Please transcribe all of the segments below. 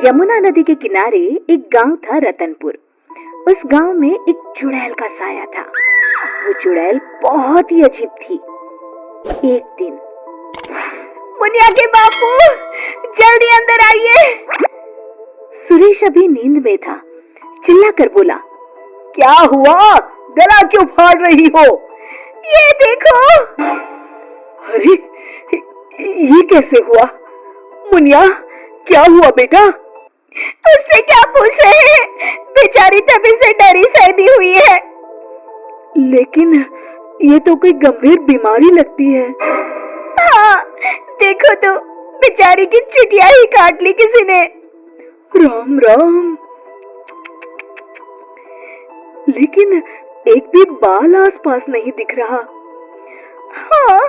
यमुना नदी के किनारे एक गांव था, रतनपुर। उस गांव में एक चुड़ैल का साया था। वो चुड़ैल बहुत ही अजीब थी। एक दिन, मुनिया के बापू, जल्दी अंदर आइए। सुरेश अभी नींद में था, चिल्लाकर बोला, क्या हुआ? गला क्यों फाड़ रही हो? ये देखो। अरे, ये कैसे हुआ? मुनिया, क्या हुआ बेटा? उससे क्या पूछ रहे हैं? बेचारी तभी से डरी सहमी हुई है। लेकिन ये तो कोई गंभीर बीमारी लगती है। हाँ, देखो तो, बेचारी की चुटिया ही काट ली किसी ने। राम राम। लेकिन एक भी बाल आसपास नहीं दिख रहा। हाँ,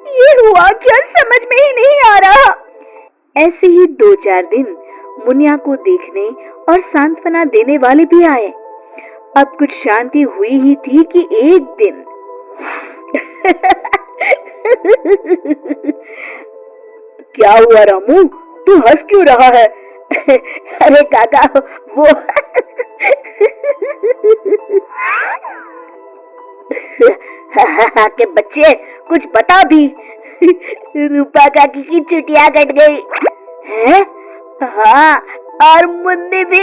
ये हुआ क्या समझ में ही नहीं आ रहा। ऐसे ही 2-4 दिन मुनिया को देखने और सांत्वना देने वाले भी आए। अब कुछ शांति हुई ही थी कि एक दिन क्या हुआ रामू, तू हंस क्यों रहा है? अरे काका, वो के बच्चे, कुछ बता भी। रूपा काकी की चुटिया कट गई है। हाँ, और मुन्नी भी।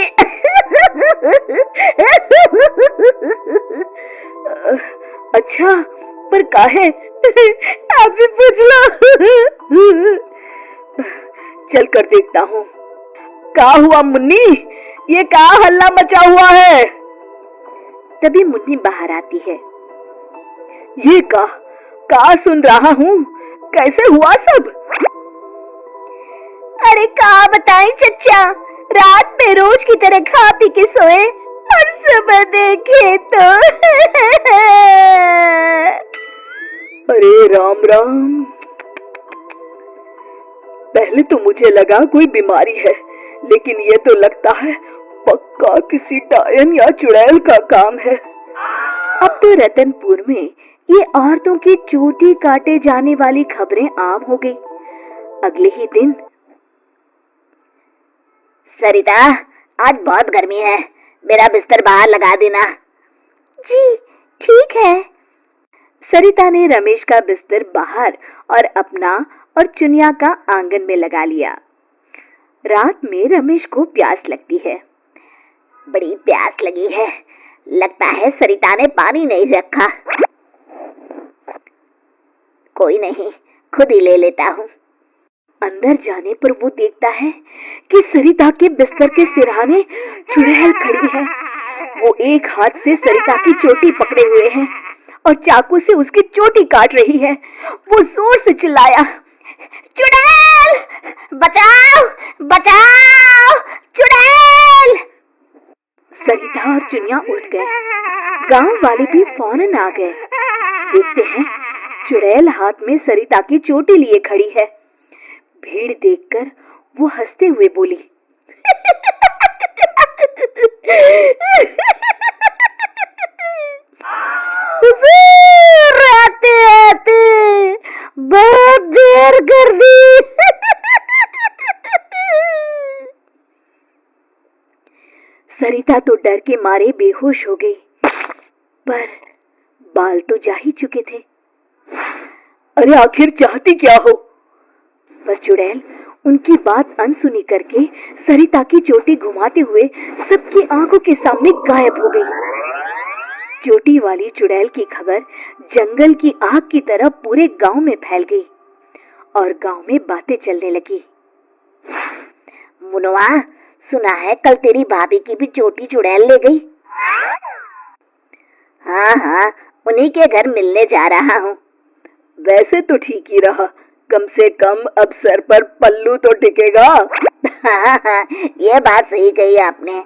अच्छा, पर काहे? आप भी पूछ लो। चल कर देखता हूँ। क्या हुआ मुन्नी? ये क्या हल्ला मचा हुआ है? तभी मुन्नी बाहर आती है। ये का सुन रहा हूँ? कैसे हुआ सब? अरे का बताएं चच्चा, रात में रोज की तरह खा पी के सोए और सुबह देखे तो अरे राम राम। पहले तो मुझे लगा कोई बीमारी है, लेकिन ये तो लगता है पक्का किसी डायन या चुड़ैल का काम है। अब तो रतनपुर में ये औरतों की चोटी काटे जाने वाली खबरें आम हो गई। अगले ही दिन, सरिता, आज बहुत गर्मी है, मेरा बिस्तर बाहर लगा देना। जी ठीक है। सरिता ने रमेश का बिस्तर बाहर और अपना और चुनिया का आंगन में लगा लिया। रात में रमेश को प्यास लगती है। बड़ी प्यास लगी है, लगता है सरिता ने पानी नहीं रखा। कोई नहीं, खुद ही ले लेता हूँ। अंदर जाने पर वो देखता है कि सरिता के बिस्तर के सिरहाने चुड़ैल खड़ी है। वो एक हाथ से सरिता की चोटी पकड़े हुए है और चाकू से उसकी चोटी काट रही है। वो जोर से चिल्लाया, चुड़ैल, बचाओ, बचाओ, चुड़ैल। सरिता और चुनिया उठ गए। गांव वाले भी फौरन आ गए। देखते हैं, चुड़ैल हाथ में सरिता की चोटी लिए खड़ी है। भीड़ देखकर वो हंसते हुए बोली, आते आते बहुत देर कर दी। सरिता तो डर के मारे बेहोश हो गई, पर बाल तो जा ही चुके थे। अरे आखिर चाहती क्या हो? पर चुड़ैल उनकी बात अनसुनी करके सरिता की चोटी घुमाते हुए सबकी आंखों के सामने गायब हो गई। चोटी वाली चुड़ैल की खबर जंगल की आग की तरह पूरे गांव में फैल गई और गांव में बातें चलने लगी। मुनवा, सुना है कल तेरी भाभी की भी चोटी चुड़ैल ले गई। हाँ हाँ, उन्हीं के घर मिलने जा रहा हूँ। वैसे तो ठीक ही रहा, कम से कम अब सर पर पल्लू तो टिकेगा। हाँ, ये बात सही कही आपने।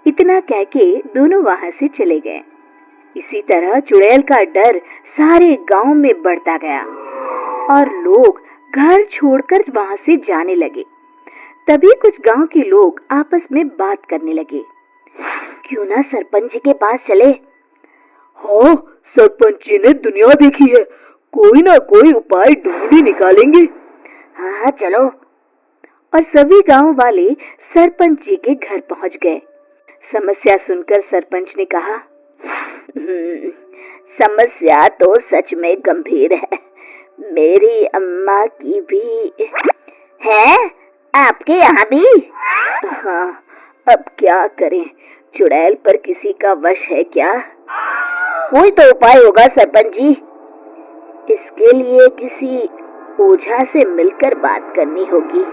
इतना कह के दोनों वहां से चले गए। इसी तरह चुड़ैल का डर सारे गांव में बढ़ता गया और लोग घर छोड़कर वहां से जाने लगे। तभी कुछ गांव के लोग आपस में बात करने लगे, क्यों ना सरपंच जी के पास चले, हाँ, सरपंच जी ने दुनिया देखी है, कोई ना कोई उपाय ढूंढ ही निकालेंगे। हाँ चलो। और सभी गांव वाले सरपंच जी के घर पहुंच गए। समस्या सुनकर सरपंच ने कहा, समस्या तो सच में गंभीर है, मेरी अम्मा की भी है, आपके यहाँ भी? हाँ, अब क्या करें, चुड़ैल पर किसी का वश है क्या? कोई तो उपाय होगा सरपंच जी। इसके लिए किसी ओझा से मिलकर बात करनी होगी।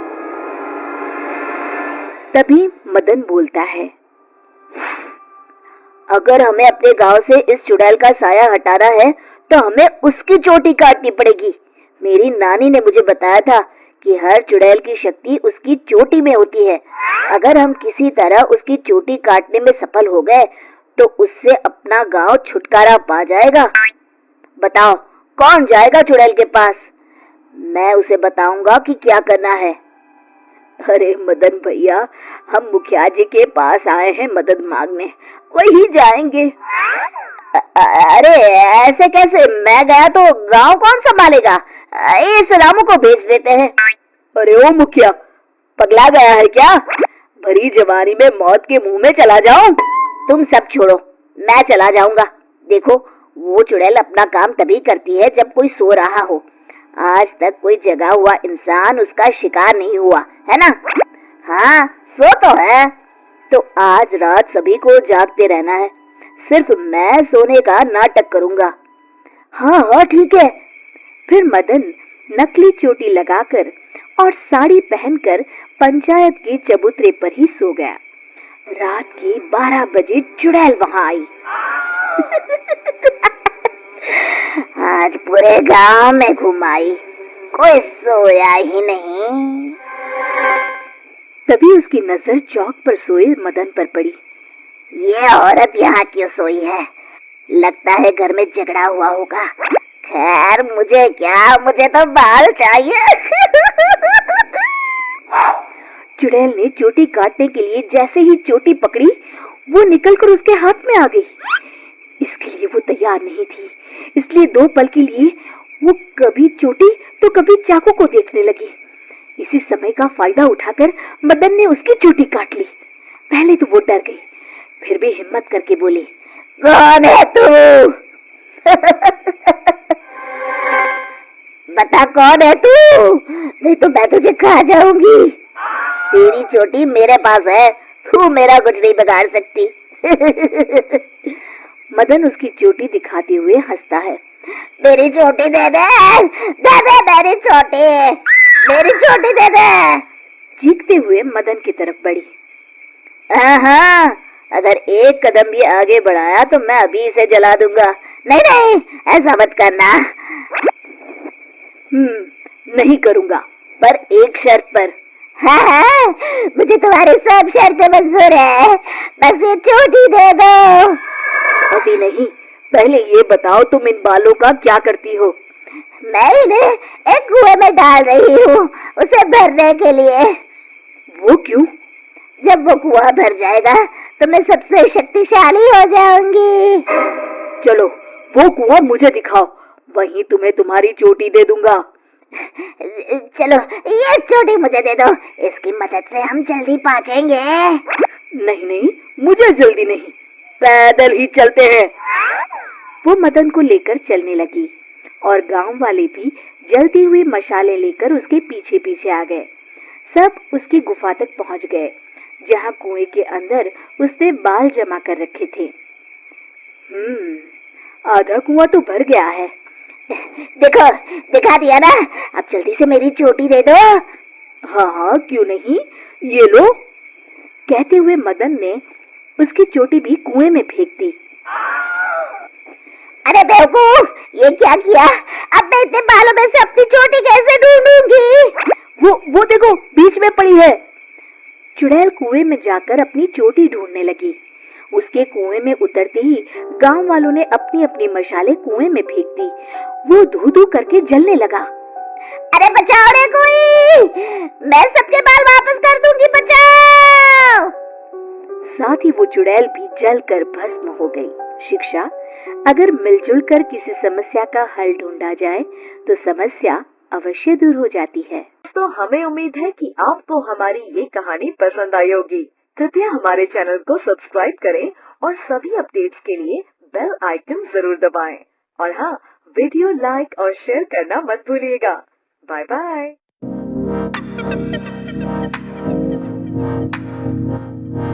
तभी मदन बोलता है, अगर हमें अपने गांव से इस चुड़ैल का साया हटाना है तो हमें उसकी चोटी काटनी पड़ेगी। मेरी नानी ने मुझे बताया था कि हर चुड़ैल की शक्ति उसकी चोटी में होती है। अगर हम किसी तरह उसकी चोटी काटने में सफल हो गए तो उससे अपना गांव छुटकारा पा जाएगा। बताओ कौन जाएगा चुड़ैल के पास? मैं उसे बताऊंगा कि क्या करना है। अरे मदन भैया, हम मुखिया जी के पास आए हैं मदद मांगने, वही जाएंगे। अरे ऐसे कैसे? मैं गया तो गांव कौन संभालेगा? इस रामू को भेज देते हैं। अरे ओ मुखिया, पगला गया है क्या? भरी जवानी में मौत के मुंह में चला जाऊं? तुम सब छोड़ो, मैं चला जाऊंगा। देखो, वो चुड़ैल अपना काम तभी करती है जब कोई सो रहा हो। आज तक कोई जगा हुआ इंसान उसका शिकार नहीं हुआ है ना? हाँ, सो तो है। तो आज रात सभी को जागते रहना है, सिर्फ मैं सोने का नाटक करूंगा। हाँ हाँ ठीक है। फिर मदन नकली चोटी लगाकर और साड़ी पहनकर पंचायत के चबूतरे पर ही सो गया। रात के 12 बजे चुड़ैल वहां आई। आज पूरे गांव में घुमाई, कोई सोया ही नहीं। तभी उसकी नजर चौक पर सोए मदन पर पड़ी। ये औरत यहाँ क्यों सोई है? लगता है घर में झगड़ा हुआ होगा। खैर मुझे क्या, मुझे तो बाल चाहिए। चुड़ैल ने चोटी काटने के लिए जैसे ही चोटी पकड़ी, वो निकलकर उसके हाथ में आ गई। इसके लिए वो तैयार नहीं थी, इसलिए 2 पल के लिए वो कभी चोटी तो कभी चाकू को देखने लगी। इसी समय का फायदा उठाकर मदन ने उसकी चोटी काट ली। पहले तो वो डर गई, फिर भी हिम्मत करके बोली, कौन है तू? बता कौन है तू, नहीं तो मैं तुझे खा जाऊंगी। तेरी चोटी मेरे पास है, तू मेरा कुछ नहीं बिगाड़ सकती। मदन उसकी चोटी दिखाते हुए हंसता है। मेरी चोटी दे दे, दे दे मेरी चोटी, मेरी चोटी दे दे। चीखते हुए मदन की तरफ बढ़ी। हाँ, अगर एक कदम भी आगे बढ़ाया तो मैं अभी इसे जला दूंगा। नहीं नहीं, ऐसा मत करना। नहीं करूंगा, पर एक शर्त पर। हाँ, मुझे तुम्हारी सब शर्तें मंजूर है, बस ये चोटी दे दो। अभी नहीं, पहले ये बताओ तुम इन बालों का क्या करती हो? मैं इन्हें एक कुएं में डाल रही हूँ, उसे भरने के लिए। वो क्यों? जब वो कुआं भर जाएगा तो मैं सबसे शक्तिशाली हो जाऊंगी। चलो वो कुआं मुझे दिखाओ, वहीं तुम्हें तुम्हारी चोटी दे दूंगा। चलो ये चोटी मुझे दे दो, इसकी मदद से हम जल्दी पहुंचेंगे। नहीं नहीं, मुझे जल्दी नहीं, पैदल ही चलते हैं। वो मदन को लेकर चलने लगी और गांव वाले भी जलती हुई मशालें लेकर उसके पीछे पीछे आ गए। सब उसकी गुफा तक पहुंच गए, जहां कुएं के अंदर उसने बाल जमा कर रखे थे। आधा कुआं तो भर गया है। देखो, दिखा दिया ना, अब जल्दी से मेरी चोटी दे दो। हाँ हाँ क्यों नहीं, ये लो। कहते हुए मदन ने उसकी चोटी भी कुएं में फेंक दी। अरे बेवकूफ, ये क्या किया? अब मैं इतने बालों में से अपनी चोटी कैसे ढूंढूंगी? वो देखो, बीच में पड़ी है। चुड़ैल कुएं में जाकर अपनी चोटी ढूंढने लगी। उसके कुएं में उतरते ही गांव वालों ने अपनी अपनी मशालें कुएं में फेंक दी। वो धू धू करके जलने लगा। अरे बचाओ रे कोई, मैं सबके बाल वापस कर दूंगी, बचाओ। साथ ही वो चुड़ैल भी जलकर भस्म हो गई। शिक्षा, अगर मिलजुल कर किसी समस्या का हल ढूंढा जाए तो समस्या अवश्य दूर हो जाती है। तो हमें उम्मीद है कि आपको हमारी ये कहानी पसंद आई होगी। कृपया हमारे चैनल को सब्सक्राइब करें और सभी अपडेट्स के लिए बेल आइकन जरूर दबाएं। और हाँ, वीडियो लाइक और शेयर करना मत भूलिएगा। Bye bye.